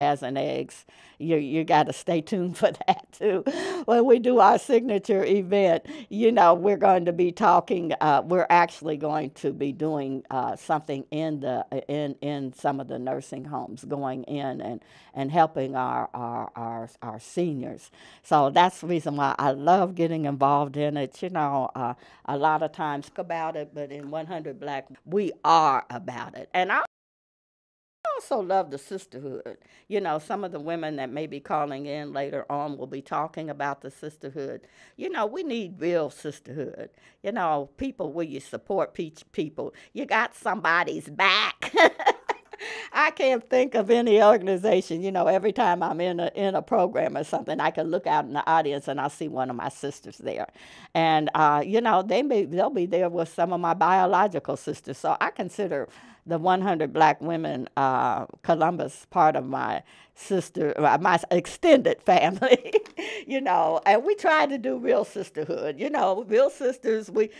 and eggs. You got to stay tuned for that too. When we do our signature event, we're going to be talking. We're actually going to be doing something in some of the nursing homes, going in and helping our seniors. So that's the reason why I love getting involved in it. A lot of times about it, but in 100 Black, we are about it, and I also love the sisterhood. Some of the women that may be calling in later on will be talking about the sisterhood. We need real sisterhood. People where you support people. You got somebody's back. I can't think of any organization. Every time I'm in a program or something, I can look out in the audience and I see one of my sisters there, and they'll be there with some of my biological sisters. So I consider the 100 Black Women Columbus part of my my extended family. And we try to do real sisterhood. Real sisters. We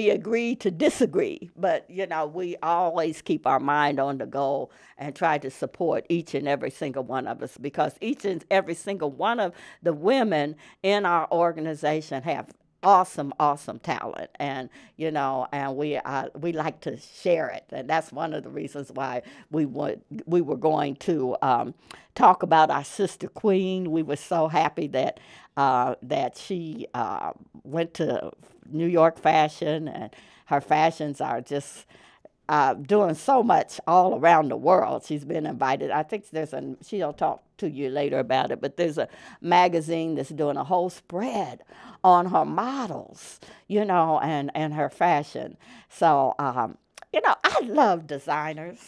agree to disagree, but we always keep our mind on the goal and try to support each and every single one of us, because each and every single one of the women in our organization have awesome talent, and we like to share it, and that's one of the reasons why we were going to talk about our sister queen. We were so happy that she went to New York Fashion, and her fashions are just doing so much all around the world. She's been invited. I think she'll talk to you later about it, but there's a magazine that's doing a whole spread on her models, and her fashion. So, I love designers.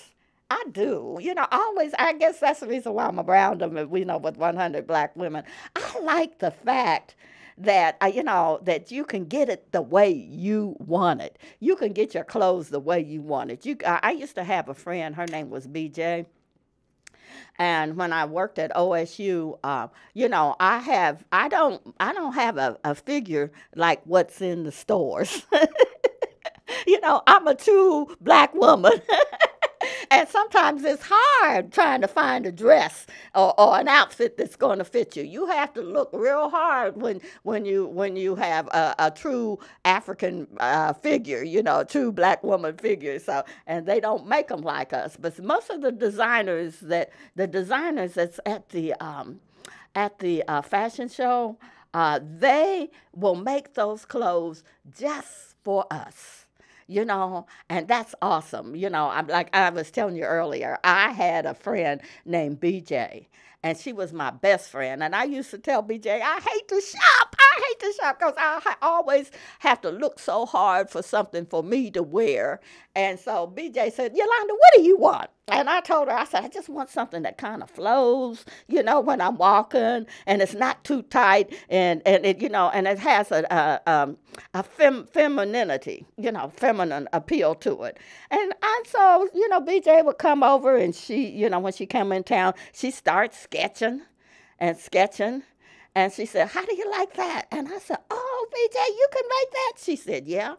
I do. I guess that's the reason why I'm around them, with 100 Black Women. I like the fact that that you can get it the way you want it. You can get your clothes the way you want it. I used to have a friend. Her name was BJ. And when I worked at OSU, I don't have a figure like what's in the stores. I'm a true Black woman. And sometimes it's hard trying to find a dress or an outfit that's going to fit you. You have to look real hard when you have a true African figure, true Black woman figure. So, and they don't make them like us. But most of the designers that's at the fashion show, they will make those clothes just for us. And that's awesome. I'm like I was telling you earlier, I had a friend named BJ, and she was my best friend. And I used to tell BJ, I hate to shop. I hate to shop because always have to look so hard for something for me to wear. And so BJ said, Yolanda, what do you want? And I told her, I said, I just want something that kind of flows, when I'm walking, and it's not too tight, and and it has femininity, feminine appeal to it. And so, BJ would come over, and she, when she came in town, she starts sketching and sketching. And she said, how do you like that? And I said, oh, BJ, you can make that? She said, yeah.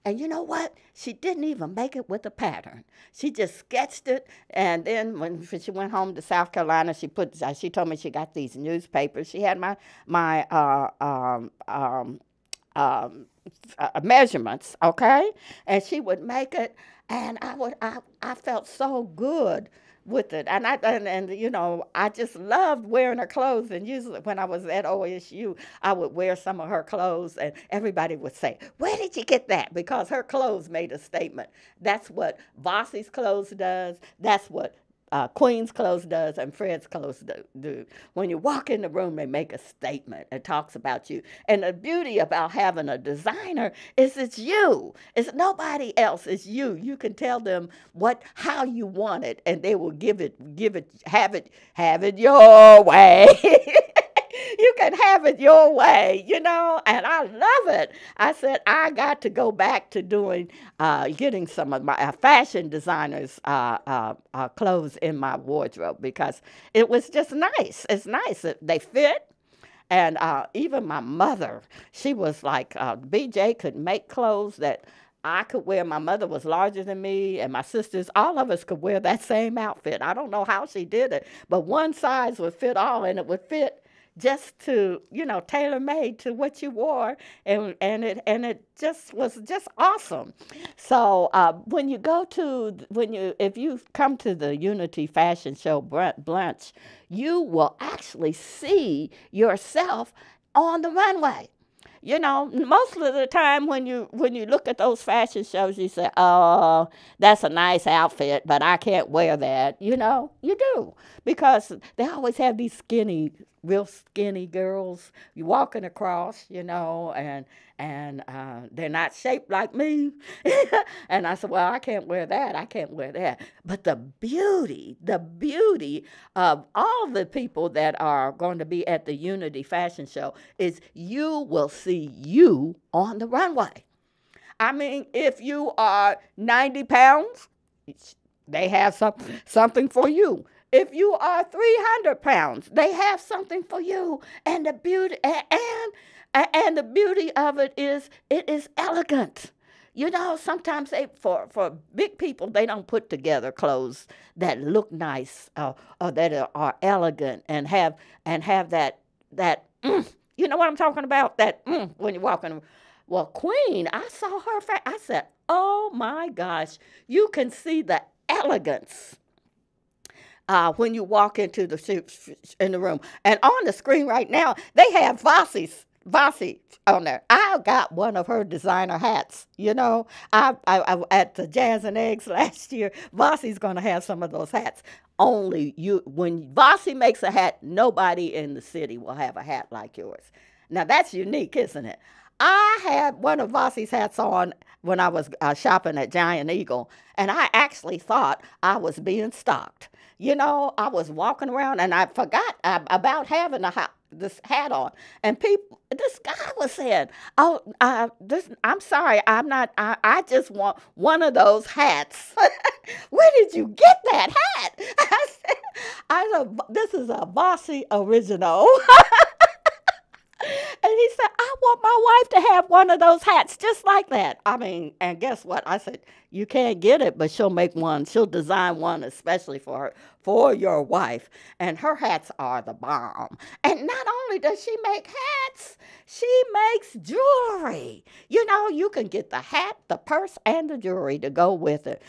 And you know what? She didn't even make it with a pattern. She just sketched it. And then when she went home to South Carolina, she told me she got these newspapers. She had my measurements, okay? And she would make it, and I felt so good with it, and I just loved wearing her clothes. And usually when I was at OSU, I would wear some of her clothes, and everybody would say, where did you get that? Because her clothes made a statement. That's what Vossi's clothes does. That's what Queen's clothes does, and Fred's clothes do. When you walk in the room, they make a statement. It talks about you. And the beauty about having a designer is it's you. It's nobody else. It's you. You can tell them how you want it, and they will have it your way. You can have it your way, and I love it. I said, I got to go back to getting some of my fashion designers' clothes in my wardrobe, because it was just nice. It's nice. They fit. And even my mother, she was like, BJ could make clothes that I could wear, my mother was larger than me, and my sisters, all of us could wear that same outfit. I don't know how she did it, but one size would fit all, and it would fit just to, tailor made to what you wore, and it just was just awesome. So when you go to when you if you come to the Unity Fashion Show brunch, you will actually see yourself on the runway. Most of the time when you look at those fashion shows, you say, "Oh, that's a nice outfit, but I can't wear that." You do, because they always have these skinny, real skinny girls you walking across, and they're not shaped like me. And I said, "Well, I can't wear that. I can't wear that." But the beauty of all the people that are going to be at the Unity Fashion Show is you will see you on the runway. I mean, if you are 90 pounds, they have something for you. If you are 300 pounds, they have something for you. And the beauty and the beauty of it is elegant. Sometimes for big people, they don't put together clothes that look nice, or that are elegant and have that you know what I'm talking about, that when you're walking. Well, Queen, I saw her. I said, "Oh my gosh, you can see the elegance when you walk into in the room." And on the screen right now, they have Vasi on there. I got one of her designer hats. I at the Jazz and Eggs last year. Vasi's going to have some of those hats. Only you, when Vasi makes a hat, nobody in the city will have a hat like yours. Now that's unique, isn't it? I had one of Vasi's hats on when I was shopping at Giant Eagle, and I actually thought I was being stalked. I was walking around, and I forgot about having this hat on, and this guy was saying, "Oh, I'm sorry, I'm not. I just want one of those hats." Where did you get that hat? This is a Vasi original." And he said, "I want my wife to have one of those hats just like that." I mean, and guess what? I said, "You can't get it, but she'll make one. She'll design one especially for her, for your wife." And her hats are the bomb. And not only does she make hats, she makes jewelry. You can get the hat, the purse, and the jewelry to go with it.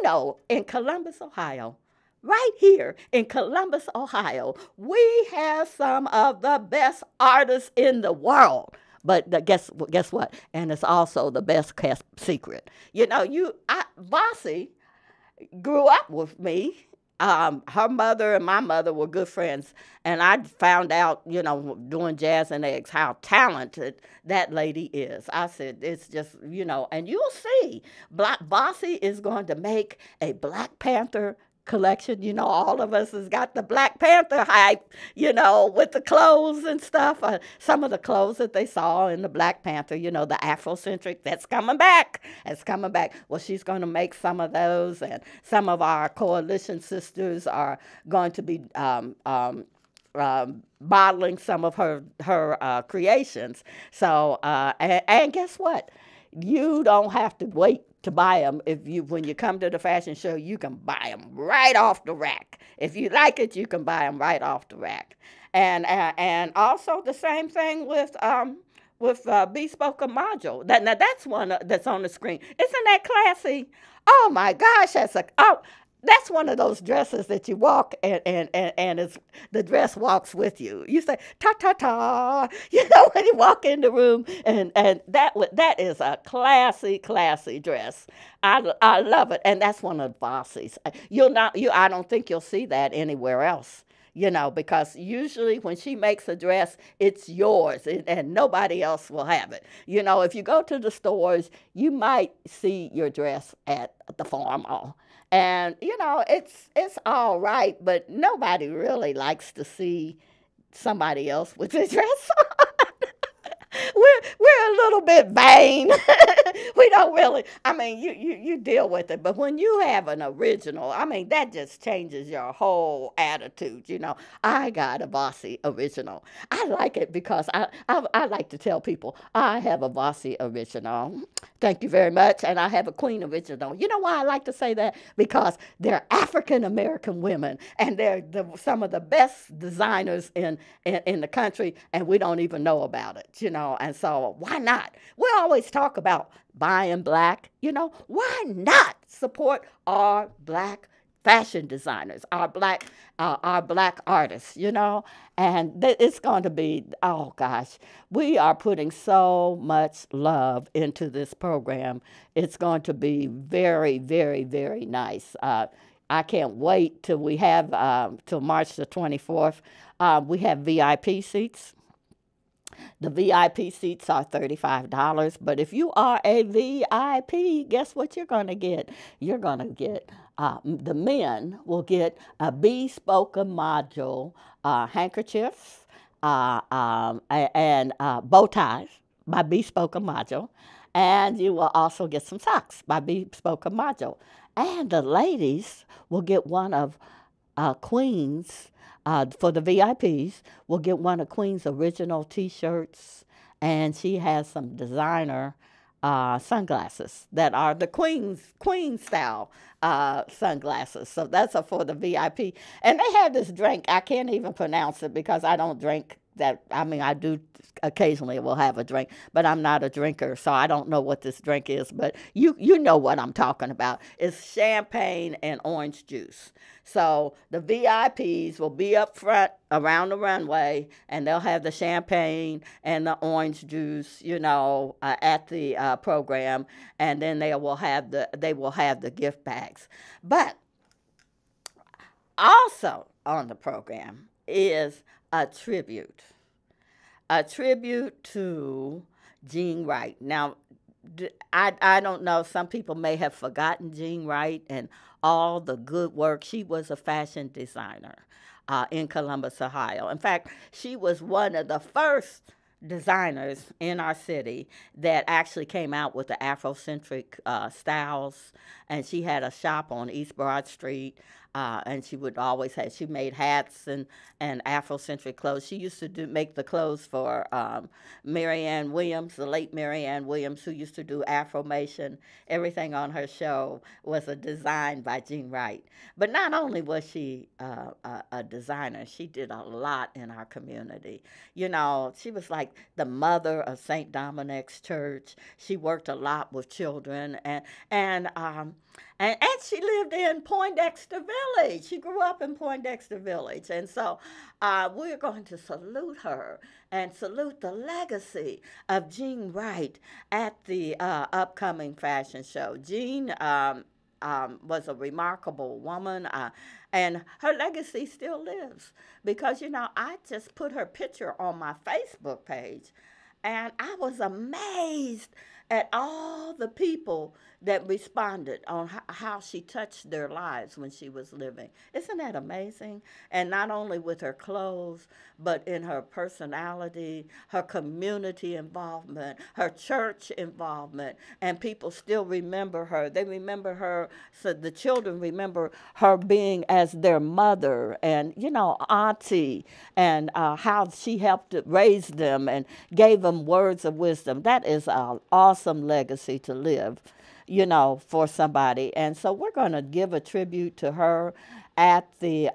Now, in Columbus, Ohio, right here in Columbus, Ohio, we have some of the best artists in the world. But guess what? And it's also the best kept secret. Vasi grew up with me. Her mother and my mother were good friends, and I found out, doing Jazz and Eggs, how talented that lady is. I said, it's just, and you'll see, Vasi is going to make a Black Panther collection. All of us has got the Black Panther hype, with the clothes and stuff. Some of the clothes that they saw in the Black Panther, the Afrocentric, that's coming back. It's coming back. Well, she's going to make some of those, and some of our coalition sisters are going to be modeling some of her creations. So, and guess what? You don't have to wait to buy them. When you come to the fashion show, you can buy them right off the rack. If you like it, you can buy them right off the rack. And also the same thing with bespoke module. Now that's one that's on the screen. Isn't that classy? Oh my gosh, that's one of those dresses that you walk and the dress walks with you. You say ta ta ta, when you walk in the room, and that is a classy dress. I love it, and that's one of Vasi's. I don't think you'll see that anywhere else. Because usually when she makes a dress, it's yours, and nobody else will have it. If you go to the stores, you might see your dress at the Farm Mall. And, it's all right, but nobody really likes to see somebody else with a dress on. we're a little bit vain. We don't really. I mean, you deal with it, but when you have an original, I mean, that just changes your whole attitude. I got a bossy original. I like it because I like to tell people I have a bossy original. Thank you very much, and I have a queen original. You know why I like to say that? Because they're African American women, and they're some of the best designers in the country, and we don't even know about it. And so why not? We always talk about buying black. Why not support our black fashion designers, our black artists. And it's going to be, oh gosh, we are putting so much love into this program. It's going to be very, very, very nice. I can't wait till we have till March the 24th. We have VIP seats. The VIP seats are $35, but if you are a VIP, guess what you're going to get? You're going to get, the men will get a bespoke module handkerchiefs and bow ties by bespoke module, and you will also get some socks by bespoke module. And the ladies will get one of Queen's, for the VIPs, will get one of Queen's original T-shirts, and she has some designer sunglasses that are the Queen style sunglasses. So that's for the VIP. And they have this drink. I can't even pronounce it because I don't drink that. I mean, I do occasionally will have a drink, but I'm not a drinker, so I don't know what this drink is. But you know what I'm talking about. It's champagne and orange juice. So the VIPs will be up front around the runway, and they'll have the champagne and the orange juice, at the program, and then they will have the gift bags. But also on the program is a tribute to Jean Wright. Now, I don't know, some people may have forgotten Jean Wright and all the good work. She was a fashion designer in Columbus, Ohio. In fact, she was one of the first designers in our city that actually came out with the Afrocentric styles, and she had a shop on East Broad Street. And she made hats and Afrocentric clothes. She used to make the clothes for Marianne Williams, the late Marianne Williams, who used to do Afromation. Everything on her show was a design by Jean Wright. But not only was she a designer, she did a lot in our community. She was like the mother of St. Dominic's Church. She worked a lot with children, and she lived in Poindexter Village. She grew up in Poindexter Village. And so we're going to salute her and salute the legacy of Jean Wright at the upcoming fashion show. Jean was a remarkable woman, and her legacy still lives because, I just put her picture on my Facebook page, and I was amazed at all the people that responded on how she touched their lives when she was living. Isn't that amazing? And not only with her clothes, but in her personality, her community involvement, her church involvement, and people still remember her. They remember her, so the children remember her being as their mother and, auntie, and how she helped raise them and gave them words of wisdom. That is an awesome legacy to live, for somebody. And so we're going to give a tribute to her at the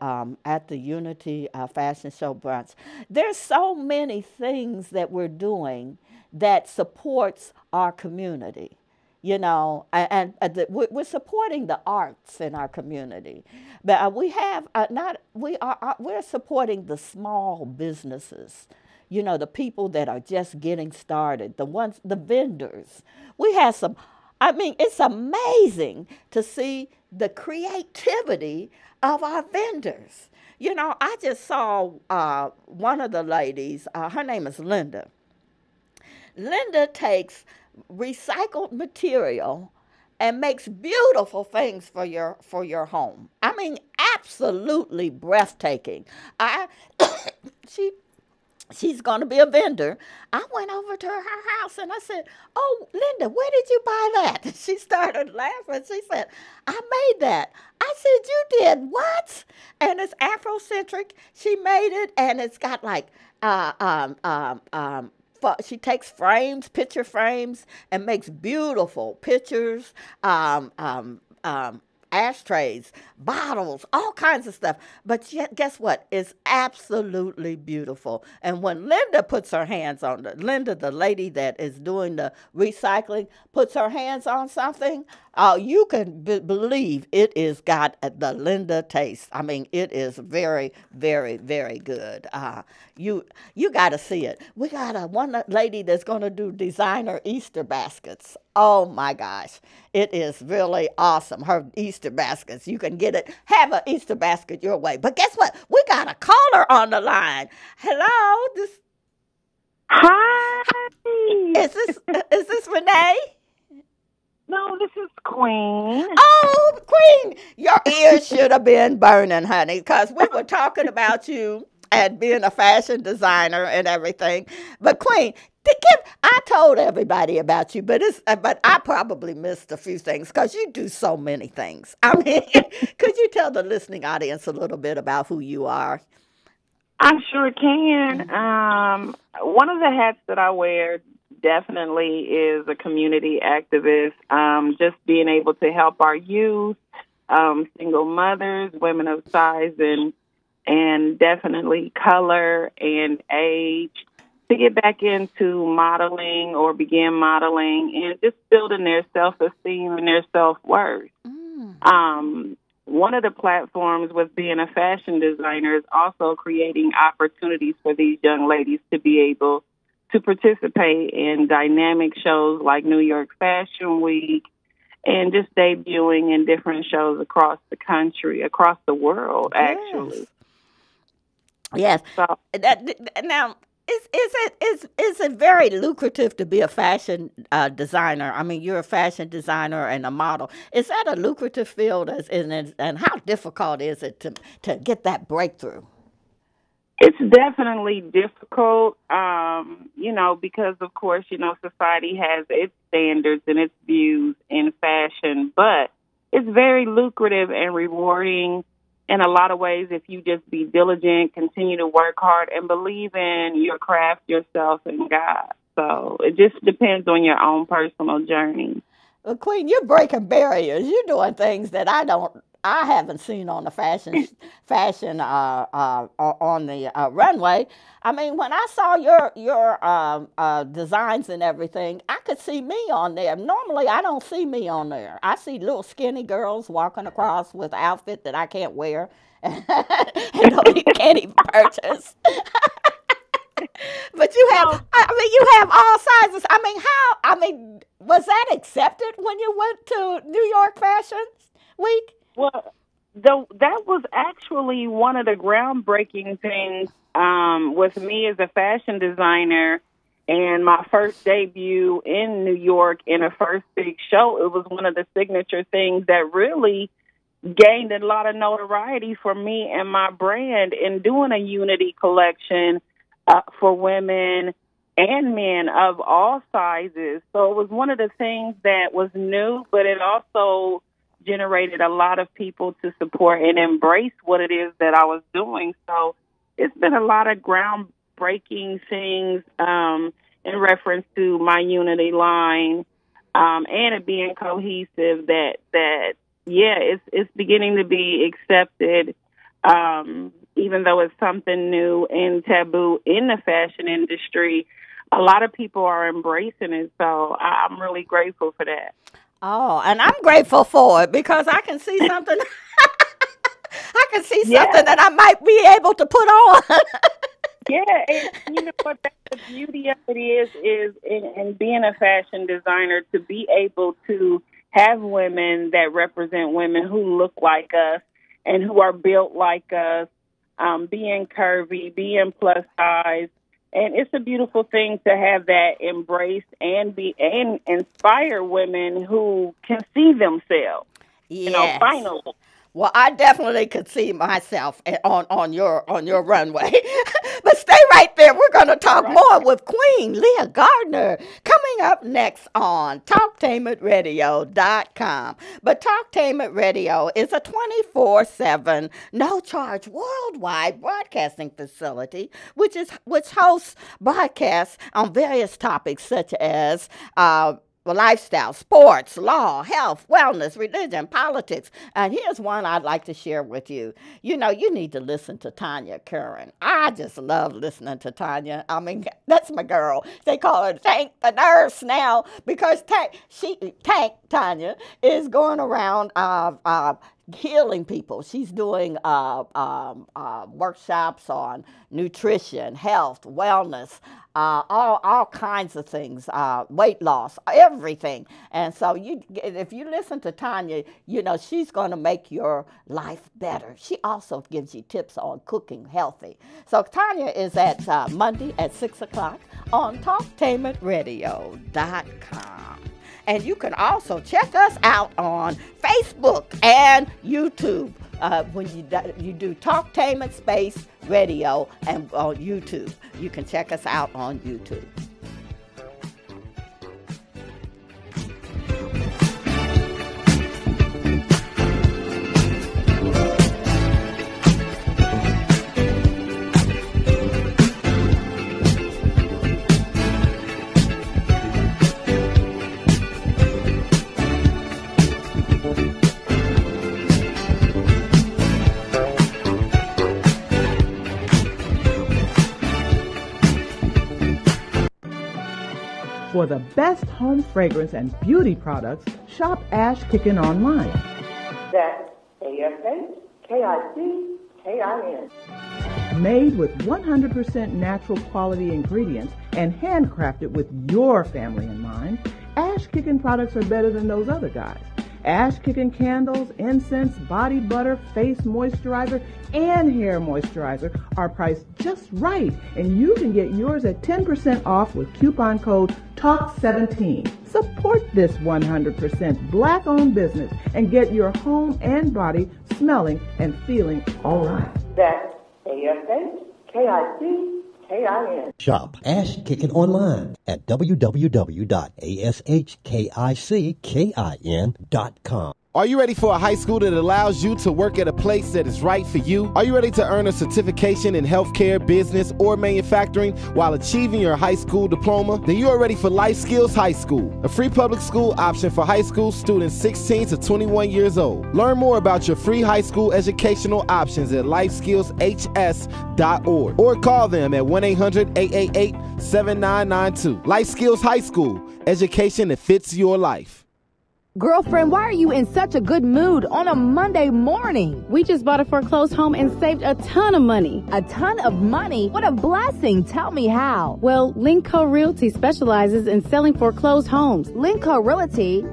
Unity Fashion Show brunch. There's so many things that we're doing that supports our community. We're supporting the arts in our community, but we're supporting the small businesses. The people that are just getting started, the vendors. We have some. I mean, it's amazing to see the creativity of our vendors. I just saw one of the ladies. Her name is Linda. Linda takes recycled material and makes beautiful things for your home. I mean, absolutely breathtaking. She she's going to be a vendor. I went over to her house and I said, "Oh, Linda, where did you buy that?" She started laughing. She said, "I made that." I said, "You did what?" And it's Afrocentric. She made it, and it's got like, uh, um, um, um, she takes frames, picture frames, and makes beautiful pictures. Um, um, um, Ashtrays, bottles, all kinds of stuff. But yet, guess what? It's absolutely beautiful. And when Linda puts her hands on it, Linda, the lady that is doing the recycling, puts her hands on something, you can believe it is got the Linda taste. I mean, it is very, very, very good. You you got to see it. We got a one lady that's going to do designer Easter baskets. Oh my gosh, it is really awesome. Her Easter baskets, you can get it. Have an Easter basket your way. But guess what? We got a caller on the line. Hello, Hi. is this Renee? No, this is Queen. Oh, Queen, your ears should have been burning, honey, because we were talking about you and being a fashion designer and everything. But Queen, I told everybody about you, but I probably missed a few things because you do so many things. I mean, could you tell the listening audience a little bit about who you are? I sure can. One of the hats that I wear definitely is a community activist. Just being able to help our youth, single mothers, women of size and definitely color and age to get back into modeling or begin modeling and just building their self-esteem and their self-worth. Mm. One of the platforms with being a fashion designer is also creating opportunities for these young ladies to be able to participate in dynamic shows like New York Fashion Week and just debuting in different shows across the country, across the world, Yes. actually. Yes. So Now, is it very lucrative to be a fashion designer? I mean, you're a fashion designer and a model. Is that a lucrative field? And how difficult is it to get that breakthrough? it's definitely difficult, because of course, society has its standards and its views in fashion, but it's very lucrative and rewarding in a lot of ways if you just be diligent, continue to work hard, and believe in your craft, yourself, and God. So it just depends on your own personal journey. Well, Queen, you're breaking barriers. You're doing things that I haven't seen on the fashion on the runway. I mean, when I saw your designs and everything, I could see me on there. Normally, I don't see me on there. I see little skinny girls walking across with outfit that I can't wear and can't even purchase. But you have, No, I mean, you have all sizes. I mean, how, I mean, was that accepted when you went to New York Fashion Week? well, that was actually one of the groundbreaking things with me as a fashion designer and my first debut in New York in a first big show. It was one of the signature things that really gained a lot of notoriety for me and my brand in doing a unity collection for women and men of all sizes. So it was one of the things that was new, but it also generated a lot of people to support and embrace what it is that I was doing. So it's been a lot of groundbreaking things in reference to my unity line and it being cohesive. That yeah, it's beginning to be accepted, even though it's something new and taboo in the fashion industry. A lot of people are embracing it, so I'm really grateful for that. Oh, and I'm grateful for it because I can see something. I can see something Yeah, that I might be able to put on. yeah, and you know what? That's the beauty of it is in being a fashion designer to be able to have women that represent women who look like us and who are built like us, being curvy, being plus size, and it's a beautiful thing to have that embraced and be and inspire women who can see themselves. Yes. Finally. Well, I definitely could see myself on your runway. But But stay right there. We're going to talk Right. more with Queen Leah Gardner coming up next on TalkTainmentRadio.com. But Talktainment Radio is a 24/7, no-charge worldwide broadcasting facility, which hosts broadcasts on various topics such as lifestyle, sports, law, health, wellness, religion, politics. And here's one I'd like to share with you. You know, you need to listen to Tanya Curran. I just love listening to Tanya. I mean, that's my girl. They call her Tank the Nurse now because Tank Tanya is going around healing people. She's doing workshops on nutrition, health, wellness, all kinds of things, weight loss, everything. And so if you listen to Tanya, you know, she's going to make your life better. She also gives you tips on cooking healthy. So Tanya is at Monday at 6 o'clock on TalkTainmentRadio.com. And you can also check us out on Facebook and YouTube when you do Talktainment Space Radio and on YouTube. You can check us out on YouTube. For the best home fragrance and beauty products, shop Ash Kickin online. That's ASHKICKIN. Made with 100% natural quality ingredients and handcrafted with your family in mind, Ash Kickin products are better than those other guys. Ash Kickin candles, incense, body butter, face moisturizer, and hair moisturizer are priced just right, and you can get yours at 10% off with coupon code TALK17. Support this 100% black-owned business and get your home and body smelling and feeling all right. That's ASHKICKIN. Shop Ash Kickin online at www.ashkickin.com. Are you ready for a high school that allows you to work at a place that is right for you? Are you ready to earn a certification in healthcare, business, or manufacturing while achieving your high school diploma? Then you are ready for Life Skills High School, a free public school option for high school students 16 to 21 years old. Learn more about your free high school educational options at lifeskillshs.org or call them at 1-800-888-7992. Life Skills High School, education that fits your life. Girlfriend, why are you in such a good mood on a Monday morning? We just bought a foreclosed home and saved a ton of money. A ton of money? What a blessing. Tell me how. Well, Linco Realty specializes in selling foreclosed homes. Linco Realty?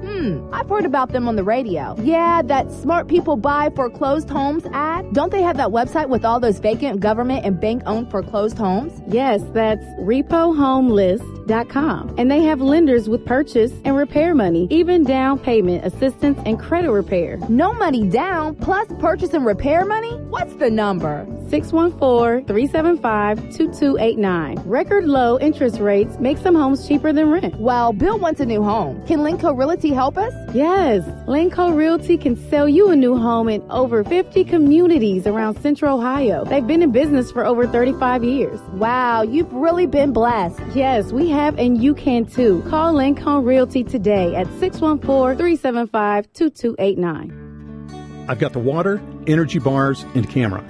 I've heard about them on the radio. Yeah, that smart people buy foreclosed homes ad. Don't they have that website with all those vacant government and bank-owned foreclosed homes? Yes, that's repohomelist.com. And they have lenders with purchase and repair money, even down payment assistance and credit repair. No money down, plus purchase and repair money? What's the number? 614-375-2289. Record low interest rates make some homes cheaper than rent. Well, Bill wants a new home. Can Linco Realty help us? Yes, Linco Realty can sell you a new home in over 50 communities around Central Ohio. They've been in business for over 35 years. Wow, you've really been blessed. Yes, we have, and you can too. Call Lincoln Realty today at 614-375-2289. I've got the water, energy bars, and camera.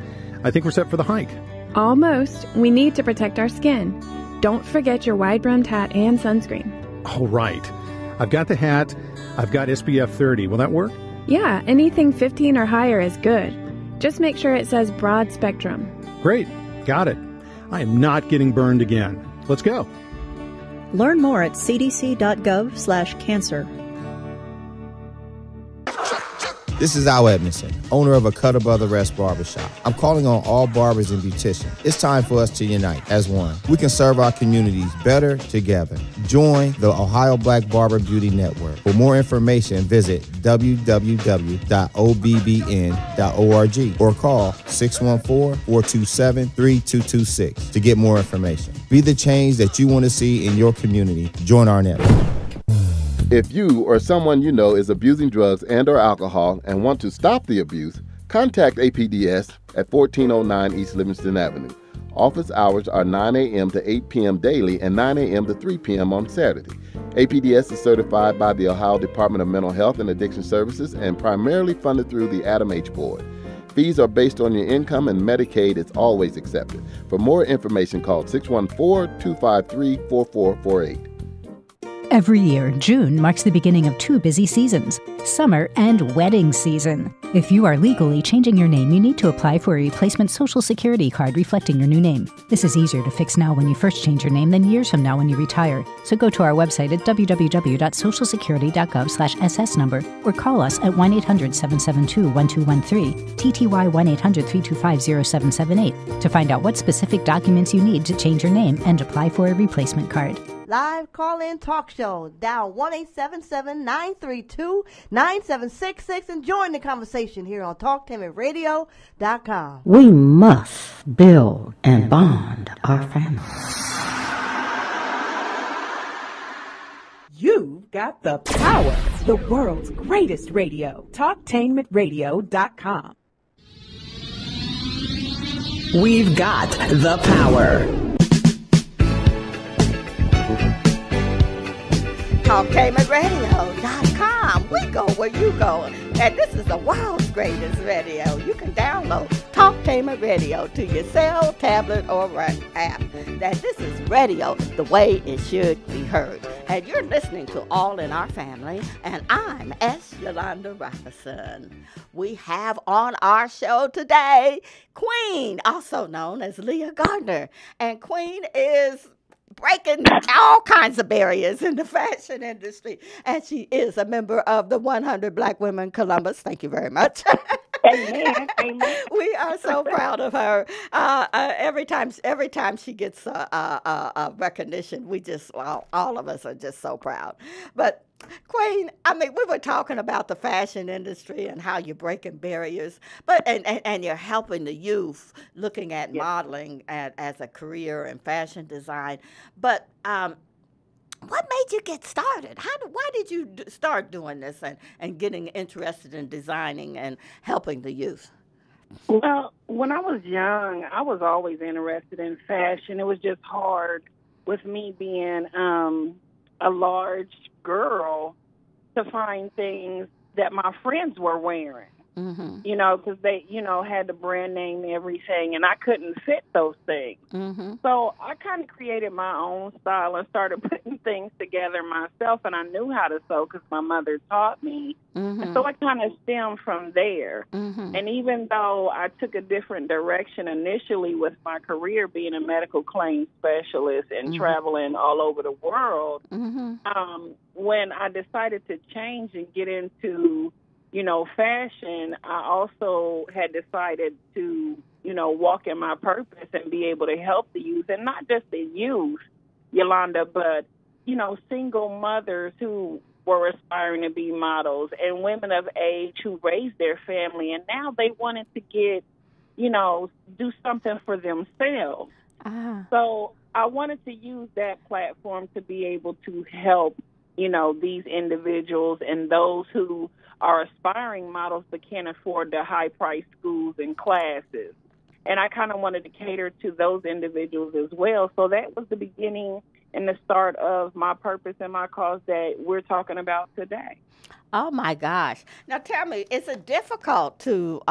I think we're set for the hike. Almost. We need to protect our skin. Don't forget your wide-brimmed hat and sunscreen. All right. I've got the hat. I've got SPF 30. Will that work? Yeah, anything 15 or higher is good. Just make sure it says broad spectrum. Great. Got it. I am not getting burned again. Let's go. Learn more at cdc.gov/cancer. This is Al Edmondson, owner of a Cut Above the Rest barbershop. I'm calling on all barbers and beauticians. It's time for us to unite as one. We can serve our communities better together. Join the Ohio Black Barber Beauty Network. For more information, visit www.obbn.org or call 614-427-3226 to get more information. Be the change that you want to see in your community. Join our network. If you or someone you know is abusing drugs and or alcohol and want to stop the abuse, contact APDS at 1409 East Livingston Avenue. Office hours are 9 a.m. to 8 p.m. daily and 9 a.m. to 3 p.m. on Saturday. APDS is certified by the Ohio Department of Mental Health and Addiction Services and primarily funded through the Adam H. Board. Fees are based on your income and Medicaid is always accepted. For more information, call 614-253-4448. Every year, June marks the beginning of two busy seasons, summer and wedding season. If you are legally changing your name, you need to apply for a replacement Social Security card reflecting your new name. This is easier to fix now when you first change your name than years from now when you retire. So go to our website at www.socialsecurity.gov/SS number or call us at 1-800-772-1213, TTY 1-800-325-0778 to find out what specific documents you need to change your name and apply for a replacement card. Live call-in talk show. Dial 1-877-932-9766 and join the conversation here on TalkTameRadio.com. We must build and bond our family. You've got the power. The world's greatest radio. TalkTameRadio.com. We've got the power. TalkTameRadio.com. We go where you go. And this is the world's greatest radio. You can download Talktamer Radio to your cell, tablet, or app. That this is radio the way it should be heard. And you're listening to All in Our Family, and I'm S. Yolanda Robinson. We have on our show today Queen, also known as Leah Gardner. And Queen is breaking all kinds of barriers in the fashion industry. And she is a member of the 100 Black Women Columbus. Thank you very much. Amen. Amen. We are so proud of her. Every time she gets recognition, we just, well, all of us are just so proud. But Queen, I mean, we were talking about the fashion industry and how you're breaking barriers, but and you're helping the youth looking at modeling as a career in fashion design. But what made you get started? Why did you start doing this and getting interested in designing and helping the youth? Well, when I was young, I was always interested in fashion. It was just hard with me being a large girl to find things that my friends were wearing. Mm-hmm. You know, because they, had the brand name and everything, and I couldn't fit those things. Mm-hmm. So I kind of created my own style and started putting things together myself, and I knew how to sew because my mother taught me. Mm-hmm. And so I kind of stemmed from there. Mm-hmm. And even though I took a different direction initially with my career being a medical claims specialist and traveling all over the world, when I decided to change and get into fashion, I also had decided to, walk in my purpose and be able to help the youth, and not just the youth, Yolanda, but, single mothers who were aspiring to be models and women of age who raised their family, and now they wanted to get, do something for themselves. So I wanted to use that platform to be able to help, these individuals and those who are aspiring models but can't afford the high-priced schools and classes. And I kind of wanted to cater to those individuals as well. So that was the beginning and the start of my purpose and my cause that we're talking about today. Oh, my gosh. Now, tell me, is it difficult to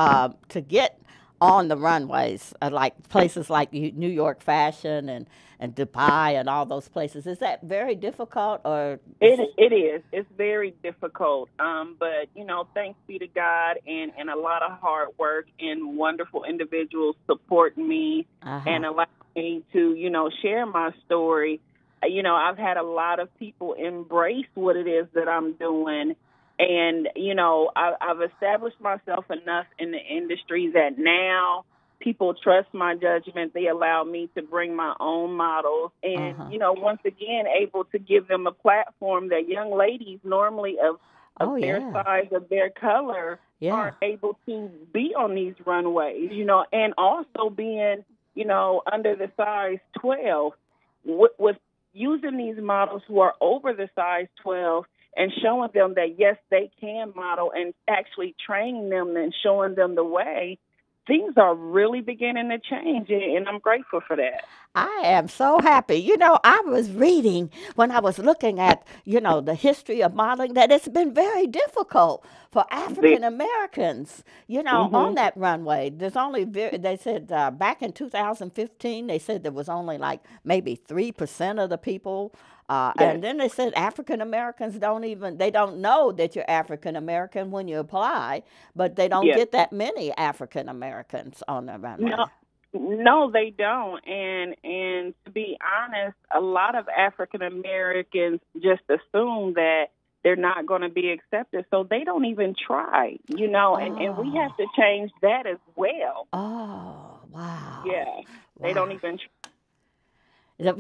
get on the runways, like places like New York Fashion and Dubai and all those places? Is that very difficult? Or It is. It's very difficult. But, thanks be to God and a lot of hard work and wonderful individuals supporting me and allowing me to, share my story. I've had a lot of people embrace what it is that I'm doing And, you know, I've established myself enough in the industry that now people trust my judgment. They allow me to bring my own models and, you know, once again, able to give them a platform that young ladies normally of their size, of their color, aren't able to be on these runways, you know, and also being, you know, under the size 12 with using these models who are over the size 12 and showing them that, yes, they can model and actually training them and showing them the way. Things are really beginning to change, and I'm grateful for that. I am so happy. You know, I was reading when I was looking at, you know, the history of modeling that it's been very difficult for African Americans, you know, on that runway. There's only, they said back in 2015, they said there was only like maybe 3% of the people. And then they said African Americans they don't know that you're African American when you apply, but they don't get that many African Americans on the runway. No, they don't. And to be honest, a lot of African Americans just assume that they're not going to be accepted, so they don't even try, you know, and we have to change that as well. Oh, wow. Yeah, they don't even try.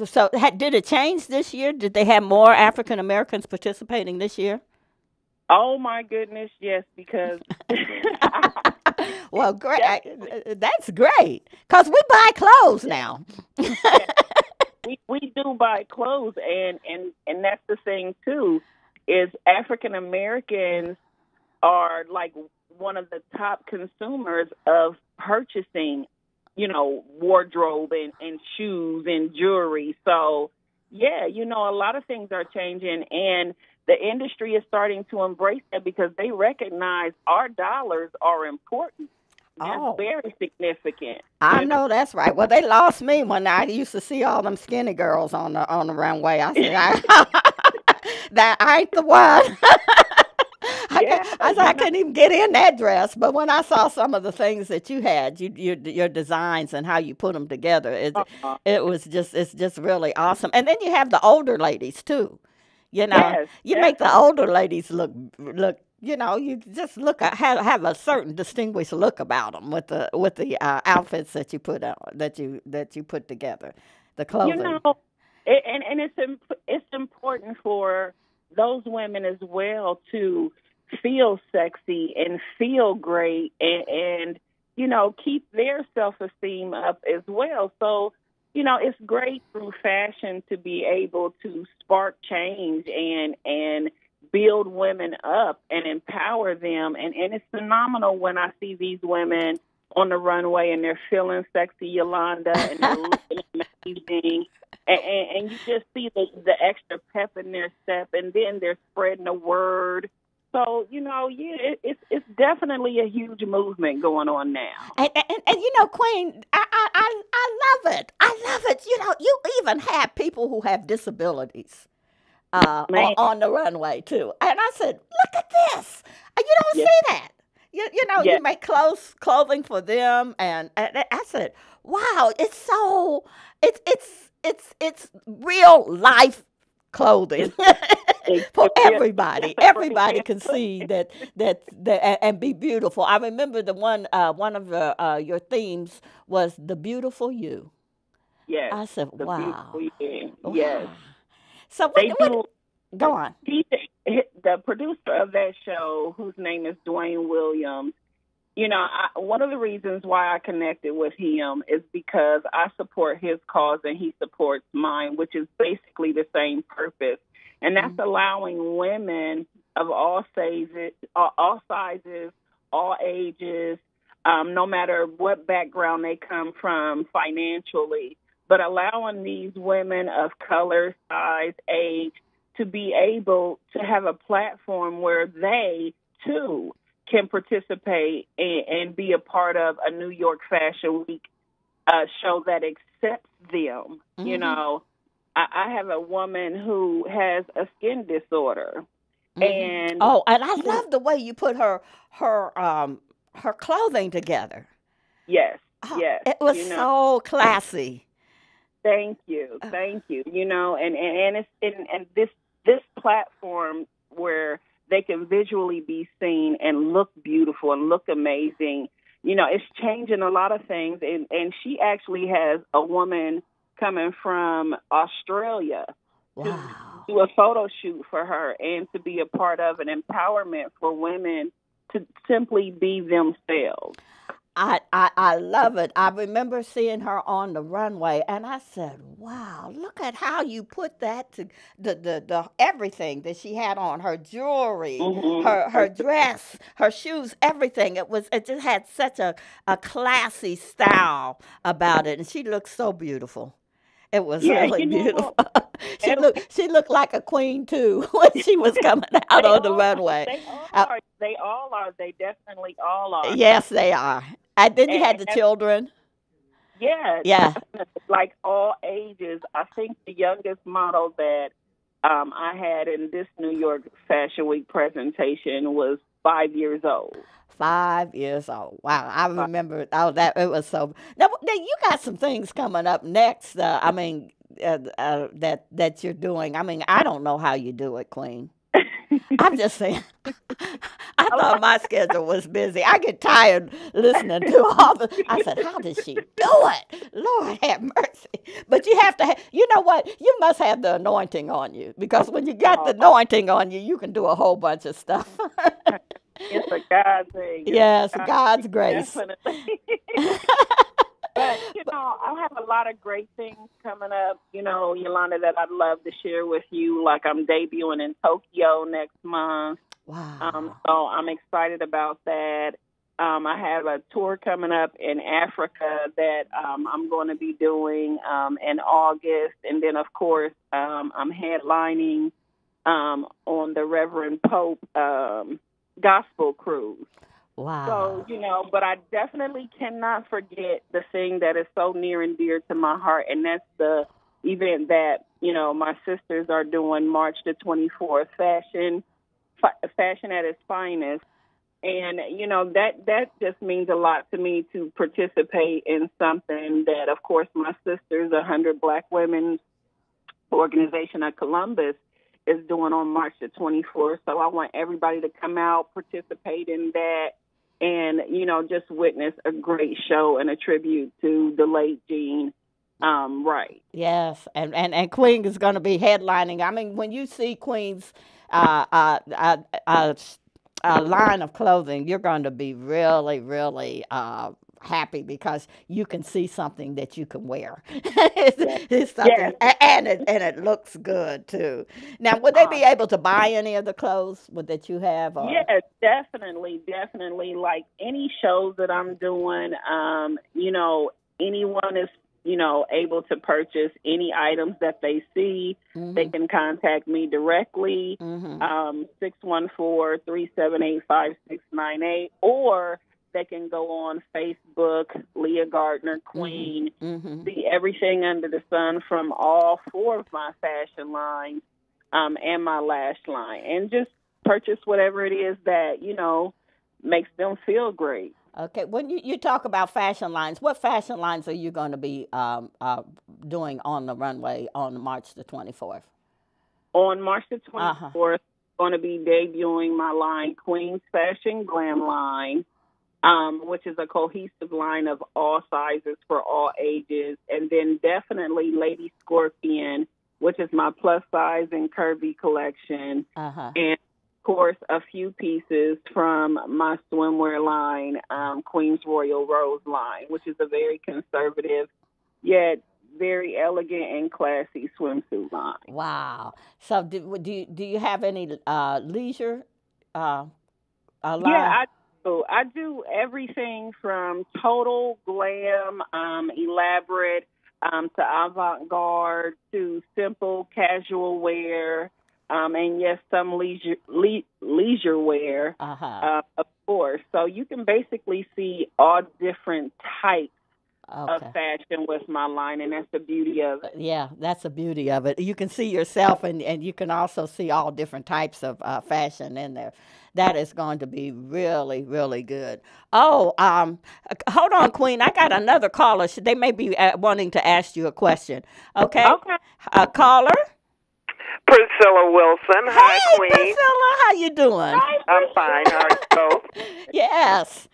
So did it change this year? Did they have more African Americans participating this year? Oh, my goodness, yes, because... Well, great. That's great, because we buy clothes now. we do buy clothes, and that's the thing, too, is African Americans are like one of the top consumers of purchasing, you know, wardrobe and shoes and jewelry. So, yeah, you know, a lot of things are changing, and the industry is starting to embrace that because they recognize our dollars are important. They're very significant. I know that's right. Well, they lost me when I used to see all them skinny girls on the runway. I said, that I ain't the one. I couldn't even get in that dress. But when I saw some of the things that you had, your designs and how you put them together, it's just really awesome. And then you have the older ladies too. You know, you make the older ladies look. You know, you just have a certain distinguished look about them with the outfits that you put on, that you put together, the clothing. You know, and it's important for those women as well to feel sexy and feel great and you know, keep their self-esteem up as well. So, you know, it's great through fashion to be able to spark change and build women up and empower them. And it's phenomenal when I see these women on the runway and they're feeling sexy, Yolanda, and they're looking amazing. And you just see the extra pep in their step, and then they're spreading the word. So, you know, yeah, it's definitely a huge movement going on now. And you know, Queen, I love it. I love it. You know, you even have people who have disabilities on the runway, too. And I said, look at this. You don't see that. You know, you make clothing for them. And I said, wow, it's so, it's real life clothing for everybody. Everybody can see that and be beautiful. I remember the one of your themes was the beautiful you. Yes. I said, wow. Wow. Yes. So go on. The producer of that show, whose name is Dwayne Williams, you know, one of the reasons why I connected with him is because I support his cause and he supports mine, which is basically the same purpose. And that's allowing women of all sizes, all ages, no matter what background they come from financially, but allowing these women of color, size, age to be able to have a platform where they, too, can participate and be a part of a New York Fashion Week show that accepts them. Mm-hmm. You know, I have a woman who has a skin disorder. Mm-hmm. And I love the way you put her clothing together. Yes, yes. It was so classy. Thank you. You know, and this platform where they can visually be seen and look beautiful and look amazing. You know, it's changing a lot of things. And she actually has a woman coming from Australia to do a photo shoot for her and to be a part of an empowerment for women to simply be themselves. I love it. I remember seeing her on the runway, and I said, "Wow, look at how you put that to the everything that she had on, her jewelry, her dress, her shoes, everything. It just had such a classy style about it, and she looked so beautiful. It was really beautiful. She looked like a queen too when she was coming out on the runway. They all are. They definitely all are. Yes, they are. And then you had the children. Yeah. Definitely. Like all ages. I think the youngest model that I had in this New York Fashion Week presentation was 5 years old. 5 years old. Wow, I remember. Oh, that it was so. Now you got some things coming up next. That you're doing. I mean, I don't know how you do it, Queen. I'm just saying. I thought my schedule was busy. I get tired listening to all the. I said, how does she do it? Lord have mercy. But you have to. You know what? You must have the anointing on you, because when you got the anointing on you, you can do a whole bunch of stuff. It's a God thing. Yes, God's grace. Definitely. But, you know, I have a lot of great things coming up, you know, Yolanda, that I'd love to share with you. Like, I'm debuting in Tokyo next month. Wow. So I'm excited about that. I have a tour coming up in Africa that I'm going to be doing in August. And then, of course, I'm headlining on the Reverend Pope Gospel Cruise. Wow. So, you know, but I definitely cannot forget the thing that is so near and dear to my heart, and that's the event that, you know, my sisters are doing March the 24th, fashion at its finest. And, you know, that just means a lot to me to participate in something that, of course, my sisters, 100 Black Women's Organization of Columbus, is doing on March the 24th. So I want everybody to come out, participate in that, and, you know, just witness a great show and a tribute to the late Jean Wright. Yes, and Queen is going to be headlining. I mean, when you see Queen's line of clothing, you're going to be really, really happy, because you can see something that you can wear. It's something, and it looks good too. Now, would they be able to buy any of the clothes that you have? Or? Yeah, definitely. Like any shows that I'm doing, you know, anyone is, you know, able to purchase any items that they see. They can contact me directly, 614-378-5698, or they can go on Facebook, Leah Gardner Queen, see everything under the sun from all 4 of my fashion lines and my lash line, and just purchase whatever it is that, you know, makes them feel great. Okay, when you talk about fashion lines, what fashion lines are you going to be doing on the runway on March the 24th? On March the 24th, I'm going to be debuting my line, Queen's Fashion Glam line, which is a cohesive line of all sizes for all ages. And then definitely Lady Scorpion, which is my plus size and curvy collection. And, of course, a few pieces from my swimwear line, Queen's Royal Rose line, which is a very conservative yet very elegant and classy swimsuit line. Wow. So do you have any leisure line? Yeah, I do everything from total glam, elaborate, to avant-garde, to simple casual wear, and yes, some leisure wear, of course. So you can basically see all different types of fashion with my line, and that's the beauty of it. Yeah, that's the beauty of it. You can see yourself, and you can also see all different types of fashion in there. That is going to be really, really good. Oh, hold on, Queen. I got another caller. They may be wanting to ask you a question. Okay? Okay. Caller? Priscilla Wilson. Hi, Hey, Queen. Priscilla, how you doing? I'm fine. How are you both? Yes.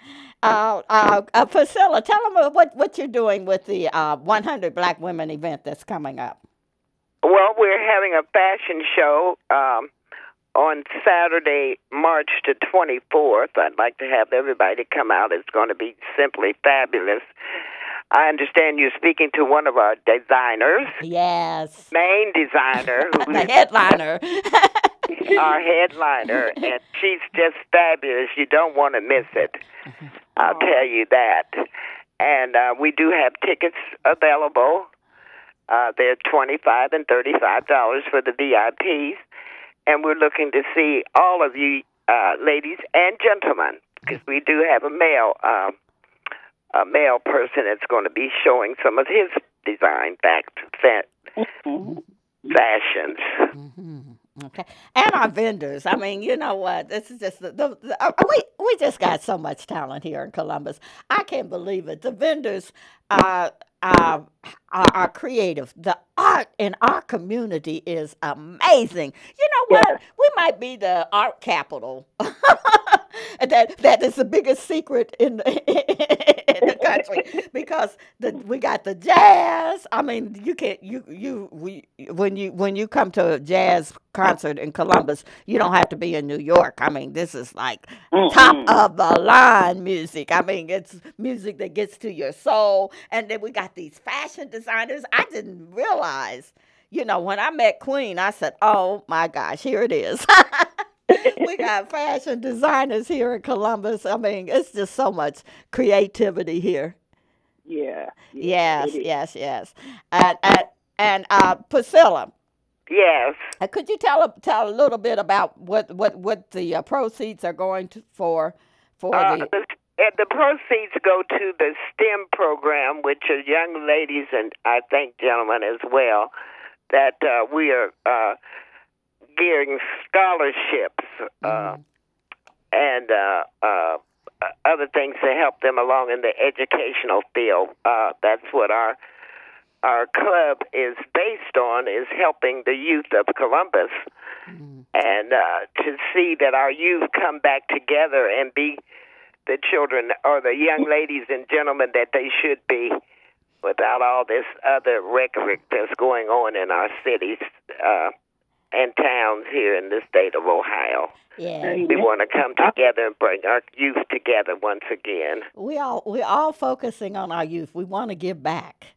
Priscilla, tell them what you're doing with the 100 Black Women event that's coming up. Well, we're having a fashion show on Saturday, March the 24th. I'd like to have everybody come out. It's going to be simply fabulous. I understand you're speaking to one of our designers. Yes. Main designer. The headliner. Our headliner, and she's just fabulous. You don't want to miss it. I'll tell you that. And we do have tickets available. They're $25 and $35 for the VIPs. And we're looking to see all of you ladies and gentlemen, because we do have a male person that's going to be showing some of his design fashions. Okay, and our vendors. I mean, you know what? This is just we just got so much talent here in Columbus. I can't believe it. The vendors are creative. The art in our community is amazing. You know what? We might be the art capital. That is the biggest secret in the country, because we got the jazz. I mean, when you come to a jazz concert in Columbus, you don't have to be in New York. I mean, this is like top of the line music. I mean, it's music that gets to your soul. And then we got these fashion designers. I didn't realize, when I met Queen, I said, oh my gosh, here it is. We got fashion designers here in Columbus. I mean, it's just so much creativity here. Yeah. Yes. And Priscilla. Yes. Could you tell a little bit about what the proceeds are going to for the proceeds go to the STEM program, which are young ladies and I think gentlemen as well, that we are gearing scholarships and other things to help them along in the educational field. That's what our club is based on, is helping the youth of Columbus, and to see that our youth come back together and be the children or the young ladies and gentlemen that they should be, without all this other rhetoric that's going on in our cities and towns here in the state of Ohio. Yeah. We want to come together and bring our youth together once again. We're all focusing on our youth. We want to give back.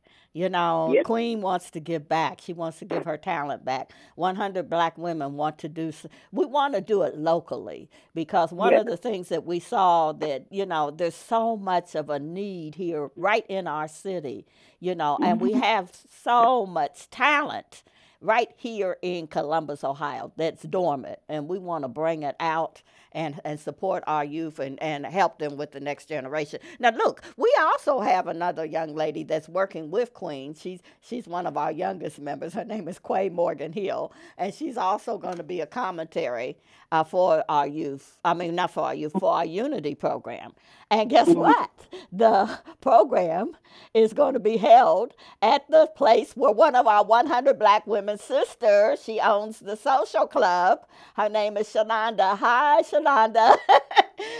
Queen wants to give back. She wants to give her talent back. 100 Black women want to do. We want to do it locally, because one of the things that we saw that, there's so much of a need here right in our city, and we have so much talent right here in Columbus, Ohio, that's dormant, and we want to bring it out and support our youth and help them with the next generation. Now, look, we also have another young lady that's working with Queen. She's one of our youngest members. Her name is Quay Morgan Hill, and she's also going to be a commentary for our youth. I mean, not for our youth, for our Unity program. And guess what? The program is going to be held at the place where one of our 100 Black women sisters, she owns the social club. Her name is Shalonda. Hi, Shalonda.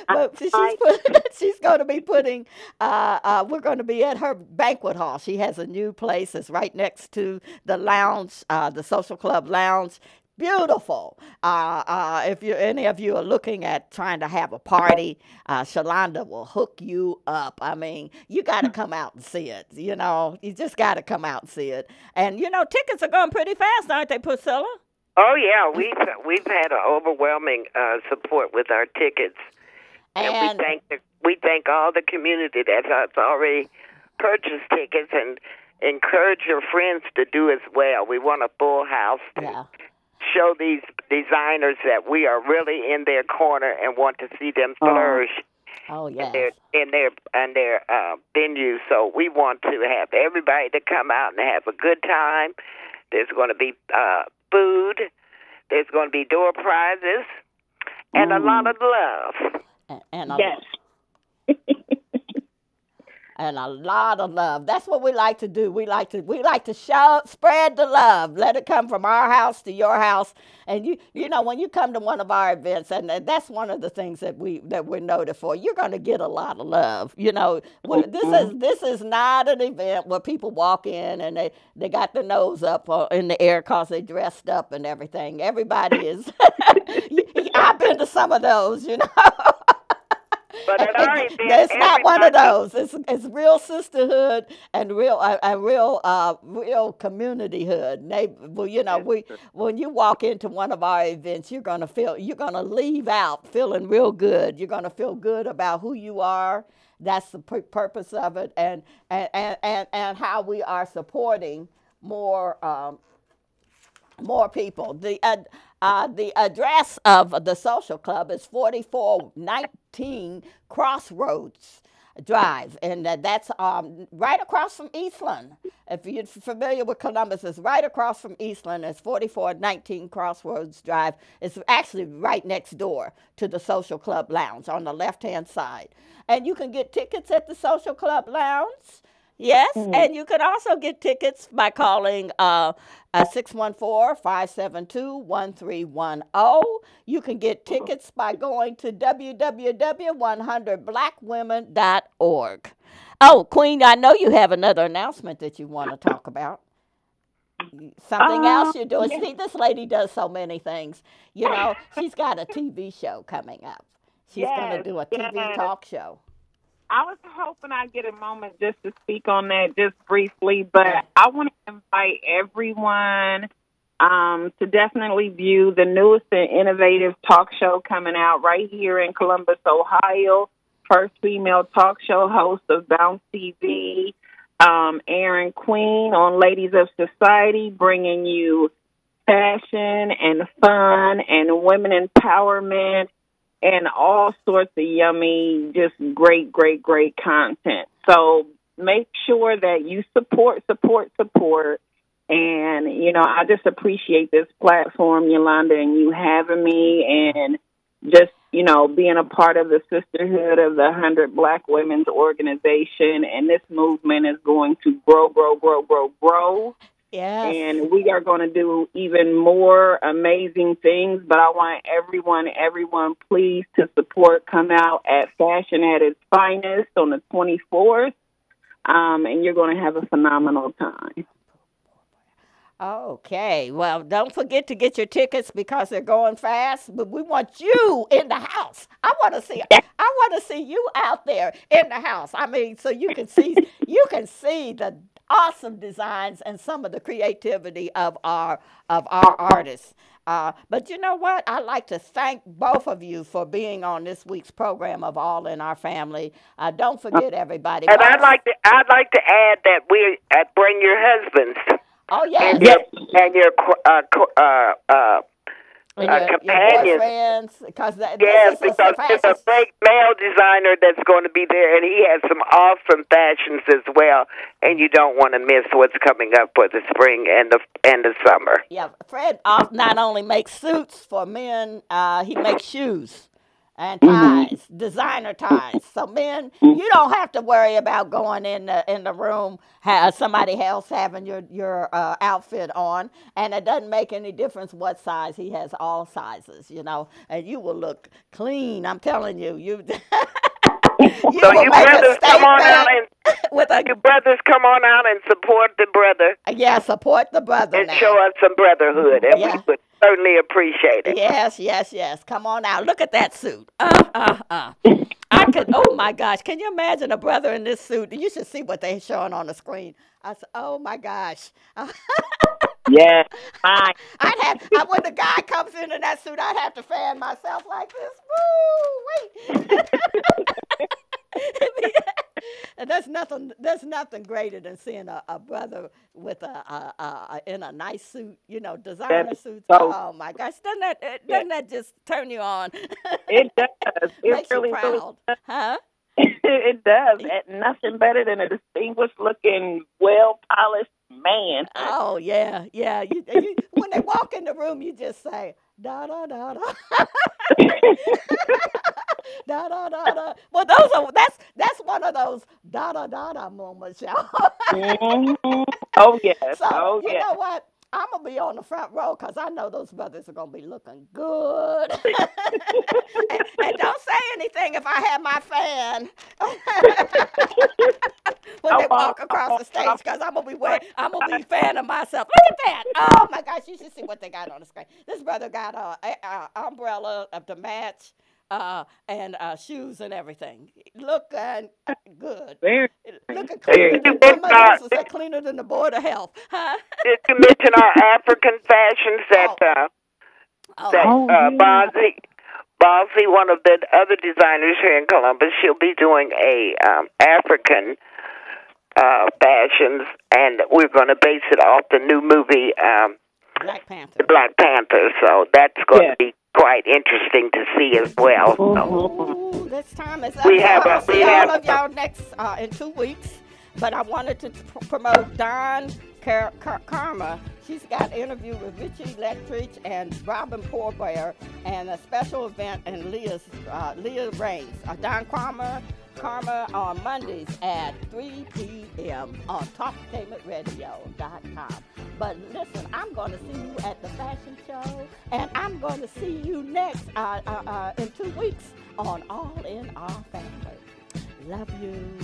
But she's going to be putting, we're going to be at her banquet hall. She has a new place. It's right next to the lounge, the social club lounge. Beautiful. If any of you are looking at trying to have a party, Shalonda will hook you up. I mean, you got to come out and see it. You just got to come out and see it. And tickets are going pretty fast, aren't they, Priscilla? Oh yeah, we've had an overwhelming support with our tickets, and we thank all the community that has already purchased tickets, and encourage your friends to do as well. We want a full house. Show these designers that we are really in their corner and want to see them flourish in their venues. So we want to have everybody to come out and have a good time. There's going to be food. There's going to be door prizes and a lot of love. And yes. and a lot of love. That's what we like to do. We like to spread the love. Let it come from our house to your house. And you know, when you come to one of our events, and that's one of the things that we're noted for, you're going to get a lot of love. You know, this is not an event where people walk in and they got their nose up in the air because they dressed up and everything. Everybody is. I've been to some of those, you know. But at our event, it's not one of those. It's real sisterhood and real communityhood. Well, you know, when you walk into one of our events, you're gonna leave out feeling real good. You're gonna feel good about who you are. That's the purpose of it, and how we are supporting more people. The address of the social club is 4419 Crossroads Drive, and that's right across from Eastland. If you're familiar with Columbus, it's right across from Eastland. It's 4419 Crossroads Drive. It's actually right next door to the Social Club Lounge on the left-hand side. And you can get tickets at the Social Club Lounge. Yes, and you can also get tickets by calling 614-572-1310. You can get tickets by going to www.100blackwomen.org. Oh, Queen, I know you have another announcement that you want to talk about. Something else you're doing. Yeah. See, this lady does so many things. You know, she's got a TV show coming up. She's going to do a TV talk show. I was hoping I'd get a moment just to speak on that just briefly, but I want to invite everyone to definitely view the newest and innovative talk show coming out right here in Columbus, Ohio. First female talk show host of Bounce TV, Erin Queen on Ladies of Society, bringing you fashion and fun and women empowerment and all sorts of yummy, just great content. So make sure that you support. And, you know, I just appreciate this platform, Yolanda, and you having me and just, you know, being a part of the sisterhood of the 100 Black Women's Organization. And this movement is going to grow. Yes. And we are going to do even more amazing things. But I want everyone, please, to support. Come out at Fashion at its Finest on the 24th. And you're going to have a phenomenal time. Okay. Well, don't forget to get your tickets because they're going fast. But we want you in the house. I want to see you out there in the house. I mean, so you can see the awesome designs and some of the creativity of our artists. But you know what? I'd like to thank both of you for being on this week's program of All in Our Family. Don't forget, everybody. And I'd like to add that we bring your husbands. Oh yes. And your companions. Because there's a great male designer that's going to be there, and he has some awesome fashions as well. And you don't want to miss what's coming up for the spring and the summer. Yeah, Fred not only makes suits for men, he makes shoes and ties, designer ties. So men, you don't have to worry about going in the room, somebody else having your outfit on, and it doesn't make any difference what size. He has all sizes, you know, and you will look clean. I'm telling you, you. So you brothers come on out and support the brother. Yeah, support the brother and show us some brotherhood, and we would certainly appreciate it. Yes. Come on out. Look at that suit. I could. Oh my gosh! Can you imagine a brother in this suit? You should see what they're showing on the screen. I said, oh my gosh. Yeah, fine. When the guy comes in that suit, I'd have to fan myself like this. Woo! Wait. And there's nothing greater than seeing a brother with in a nice suit, you know, designer suits. Oh my gosh, doesn't that just turn you on? It does. Makes you proud, huh? It does. And nothing better than a distinguished looking, well polished man. Oh yeah. When they walk in the room, you just say, Da da da da. Da da da da. Well, that's one of those da da da da moments, y'all. Mm-hmm. Oh yes. So Oh you yes. know what? I'm gonna be on the front row because I know those brothers are gonna be looking good. And don't say anything if I have my fan when they walk across the stage because I'm gonna be fanning myself. Look at that! Oh my gosh, you should see what they got on the screen. This brother got a umbrella to match. And shoes and everything. Looking good. Very, Looking very. cleaner than my mother used to say, cleaner than the Board of Health. Huh? Did you mention our African fashions that Bosley, one of the other designers here in Columbus, she'll be doing a African fashions, and we're going to base it off the new movie Black Panther. The Black Panther. So that's going to be quite interesting to see as well. Oh, this time is up. I'll see all of y'all next in 2 weeks. But I wanted to promote Dawn Karma. She's got an interview with Richie Letrich and Robin Porbear and a special event in Leah Reigns. Dawn Karma on Mondays at 3 p.m. on TalkTainmentRadio.com. But listen, I'm going to see you at the fashion show, and I'm going to see you next in 2 weeks on All in Our Family. Love you.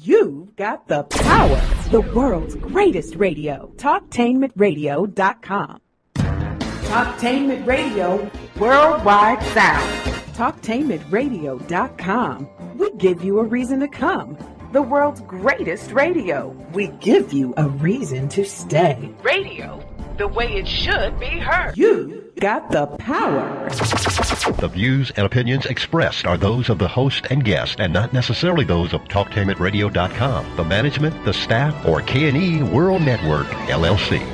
You've got the power. The world's greatest radio. TalkTainmentRadio.com. Talktainment Radio, worldwide sound. TalkTainmentRadio.com. We give you a reason to come. The world's greatest radio. We give you a reason to stay. Radio, the way it should be heard. You got the power. The views and opinions expressed are those of the host and guest and not necessarily those of TalkTainmentRadio.com, the management, the staff, or K&E World Network, LLC.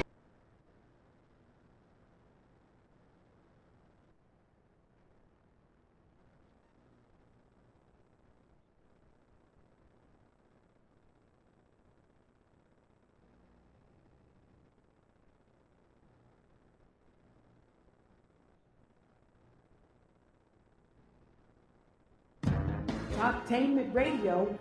Talktainment Radio,